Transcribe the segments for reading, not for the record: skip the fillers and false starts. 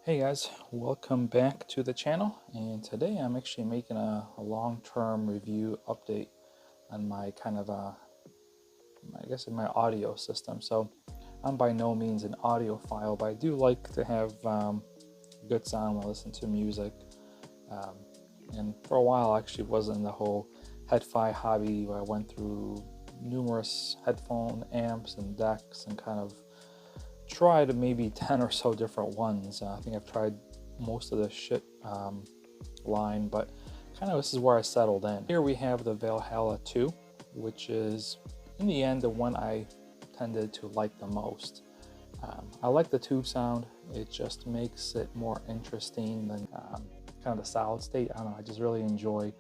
Hey guys, welcome back to the channel, and today I'm actually making a long-term review update on my I guess in my audio system. So I'm by no means an audiophile, but I do like to have good sound when I listen to music. Um, and for a while I actually was in the whole Headfi hobby where I went through numerous headphone amps and decks and kind of tried maybe 10 or so different ones. I think I've tried most of the Schiit line, but kind of this is where I settled in. Here we have the Valhalla 2, which is in the end the one I tended to like the most. I like the tube sound. It just makes it more interesting than kind of the solid state. I don't know, I just really enjoy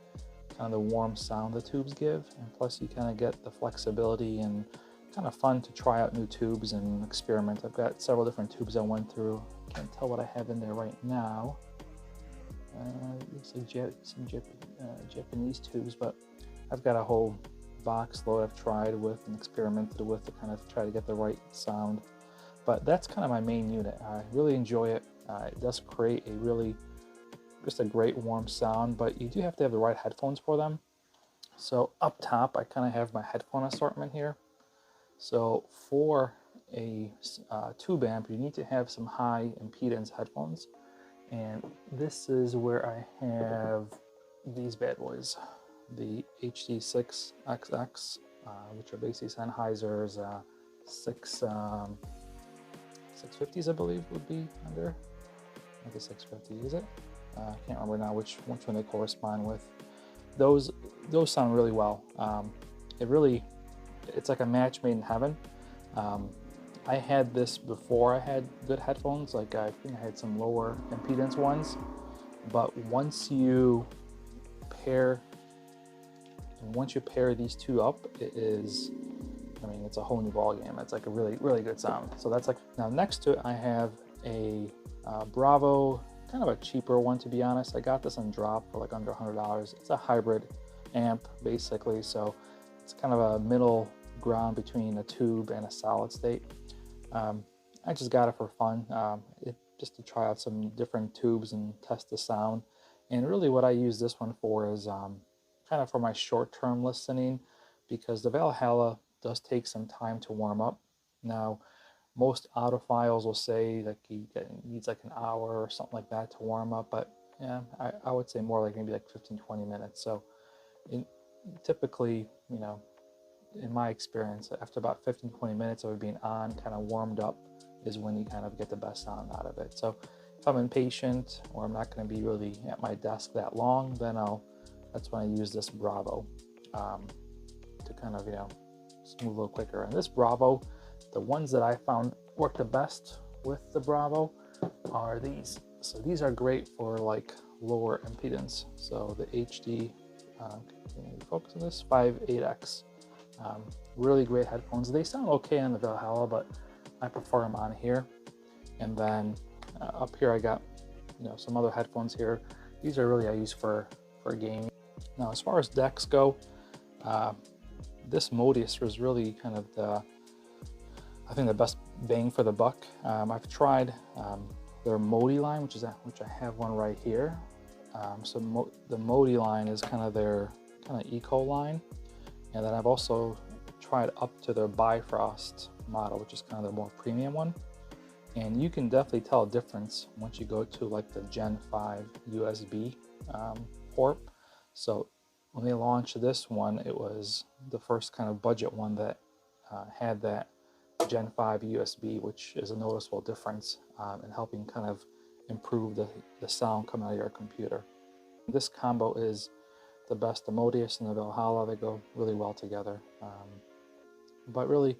kind of the warm sound the tubes give, and plus you kind of get the flexibility and kind of fun to try out new tubes and experiment. I've got several different tubes I went through. Can't tell what I have in there right now. Looks like some Japanese tubes, but I've got a whole box load I've tried with and experimented with to kind of try to get the right sound. But that's kind of my main unit. I really enjoy it. It does create just a great warm sound, but you do have to have the right headphones for them. So up top, I kind of have my headphone assortment here. So for a tube amp, you need to have some high impedance headphones. And this is where I have these bad boys, the HD6XX, which are basically Sennheiser's 650s, I believe would be under. I think 650, is it? I can't remember now which one they correspond with. Those sound really well. It's like a match made in heaven. I had this before I had good headphones. Like I think I had some lower impedance ones, but once you pair these two up, it's a whole new ball game. It's like a really good sound. So that's like, now next to it I have a Bravo, kind of a cheaper one, to be honest. I got this on drop for like under $100. It's a hybrid amp basically, so it's kind of a middle ground between a tube and a solid state. I just got it for fun, just to try out some different tubes and test the sound. And really what I use this one for is kind of for my short-term listening, because the Valhalla does take some time to warm up. Now, most audiophiles will say like it needs like an hour or something like that to warm up, but yeah, I would say more like maybe like 15-20 minutes. So typically, in my experience, after about 15-20 minutes of it being on, kind of warmed up, is when you kind of get the best sound out of it. So if I'm impatient or I'm not going to be really at my desk that long, then that's when I use this Bravo to kind of just move a little quicker. And this Bravo, the ones that I found work the best with the Bravo are these. So these are great for like lower impedance. So the HD, can you focus on this? 58X. Really great headphones. They sound okay on the Valhalla, but I prefer them on here. And then up here I got some other headphones here. These are really I use for gaming. Now as far as decks go, this Modius was really kind of I think the best bang for the buck. I've tried their Modi line, which I have one right here. The Modi line is kind of their eco line. And then I've also tried up to their Bifrost model, which is kind of the more premium one. And you can definitely tell a difference once you go to like the Gen 5 USB port. So when they launched this one, it was the first kind of budget one that had that Gen 5 USB, which is a noticeable difference in helping kind of improve the sound coming out of your computer. This combo is the best. The Modius and the Valhalla, they go really well together. But really,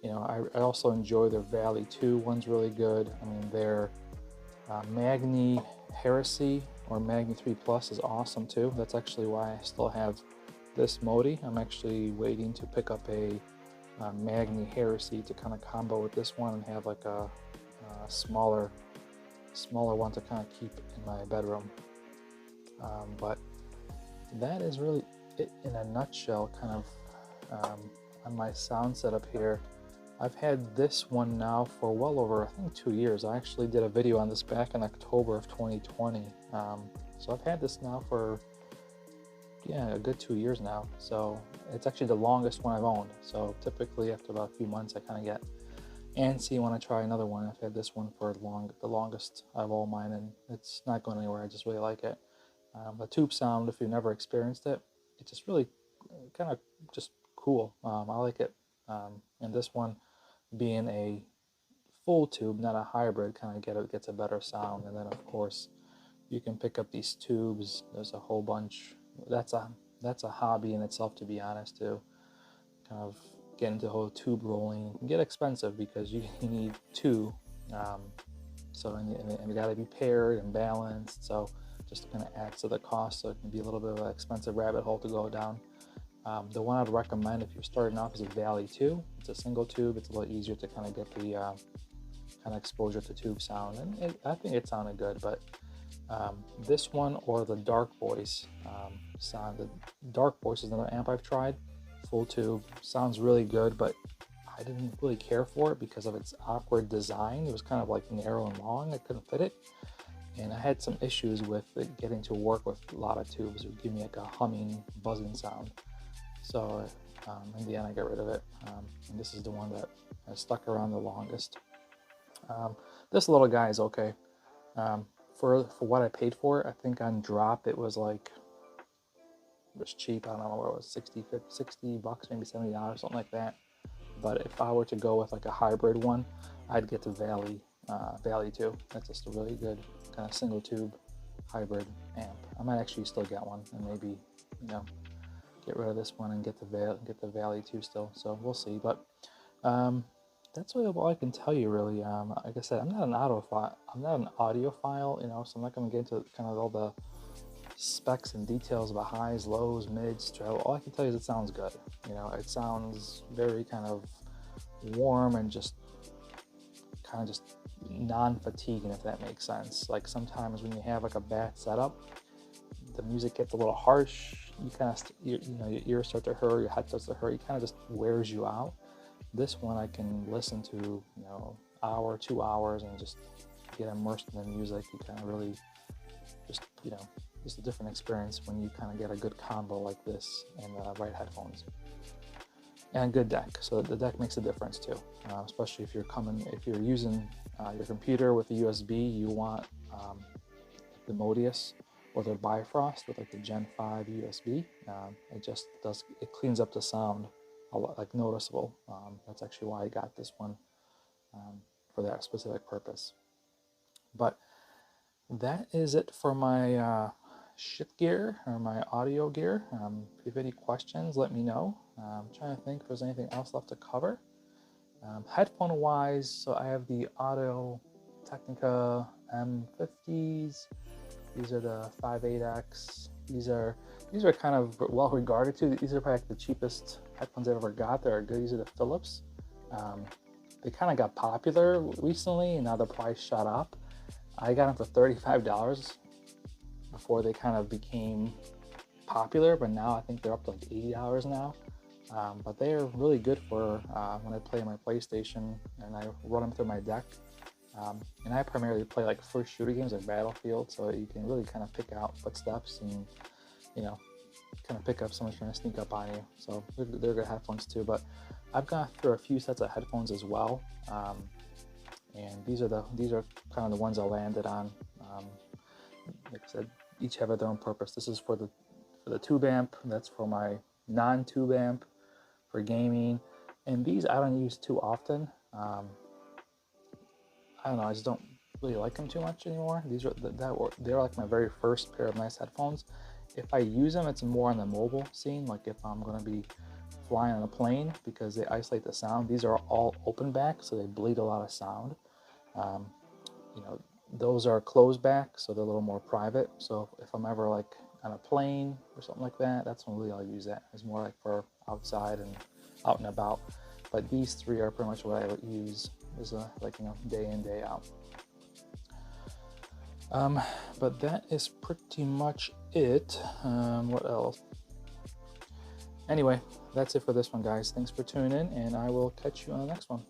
I also enjoy their Valley 2 one's really good. I mean, their Magni Heresy or Magni 3 Plus is awesome too. That's actually why I still have this Modi. I'm actually waiting to pick up a Magni Heresy to kind of combo with this one and have like a smaller one to kind of keep in my bedroom. But that is really it in a nutshell, kind of on my sound setup here. I've had this one now for well over, I think, 2 years. I actually did a video on this back in October of 2020. So I've had this now for, yeah, a good 2 years now. So it's actually the longest one I've owned. So typically after about a few months, I kind of get antsy when I try another one. I've had this one for the longest of all mine, and it's not going anywhere. I just really like it. The tube sound, if you've never experienced it, it's just really kind of just cool. I like it. And this one, being a full tube, not a hybrid, kind of gets a better sound. And then of course you can pick up these tubes. There's a whole bunch. That's a hobby in itself, to be honest, to kind of get into the whole tube rolling. It can get expensive because you need two, and they got to be paired and balanced, so just kind of adds to the cost. So it can be a little bit of an expensive rabbit hole to go down. The one I'd recommend if you're starting off is a Valley 2. It's a single tube. It's a little easier to kind of get the kind of exposure to tube sound, and I think it sounded good. But this one or the Dark Voice sound. The Dark Voice is another amp I've tried. Full tube, sounds really good, but I didn't really care for it because of its awkward design. It was kind of like narrow and long. I couldn't fit it, and I had some issues with it getting to work with a lot of tubes. It would give me like a humming, buzzing sound. So in the end, I got rid of it. And this is the one that has stuck around the longest. This little guy is okay. For what I paid for it, I think on drop it was like, it was cheap. I don't know what it was, 60 bucks, maybe $70, something like that. But if I were to go with like a hybrid one, I'd get the Valley 2. That's just a really good kind of single tube hybrid amp. I might actually still get one and maybe, get rid of this one and get the Valley 2 still. So we'll see. But that's really all I can tell you, really. Like I said, I'm not an audiophile, so I'm not going to get into kind of all the specs and details about highs, lows, mids, treble. All I can tell you is it sounds good. It sounds very kind of warm and just non-fatiguing, if that makes sense. Like sometimes when you have like a bad setup, the music gets a little harsh. You kind of, your ears start to hurt, your head starts to hurt. It kind of just wears you out. This one I can listen to, hour, 2 hours, and just get immersed in the music. You kind of really just a different experience when you kind of get a good combo like this and the right headphones and a good deck. So the deck makes a difference too, especially if you're using your computer with a USB. You want the Modius or the Bifrost with like the Gen 5 USB. It cleans up the sound a lot, like noticeable. That's actually why I got this one, for that specific purpose. But that is it for my Schiit gear, or my audio gear. If you have any questions, let me know. I'm trying to think if there's anything else left to cover. Headphone wise, so I have the Audio Technica M50s. These are the 5.8X. These are kind of well regarded too. These are probably the cheapest headphones I've ever got. They're good. These are the Philips. They kind of got popular recently, and now the price shot up. I got them for $35 before they kind of became popular, but now I think they're up to like $80 now. But they are really good for when I play my PlayStation and I run them through my deck. And I primarily play like first shooter games like Battlefield, so you can really kind of pick out footsteps and kind of pick up someone trying to sneak up on you. So they're good headphones too. But I've gone through a few sets of headphones as well, and these are kind of the ones I landed on. Like I said, each have their own purpose. This is for the tube amp. That's for my non-tube amp for gaming. And these I don't use too often. I don't know. I just don't really like them too much anymore. They're like my very first pair of nice headphones. If I use them, it's more on the mobile scene. Like if I'm going to be flying on a plane, because they isolate the sound. These are all open back, so they bleed a lot of sound. Those are closed back, so they're a little more private. So if I'm ever like on a plane or something like that, that's when really I'll use that. It's more like for outside and out and about. But these three are pretty much what I use as day in, day out. But that is pretty much it. What else? Anyway, that's it for this one, guys. Thanks for tuning in, and I will catch you on the next one.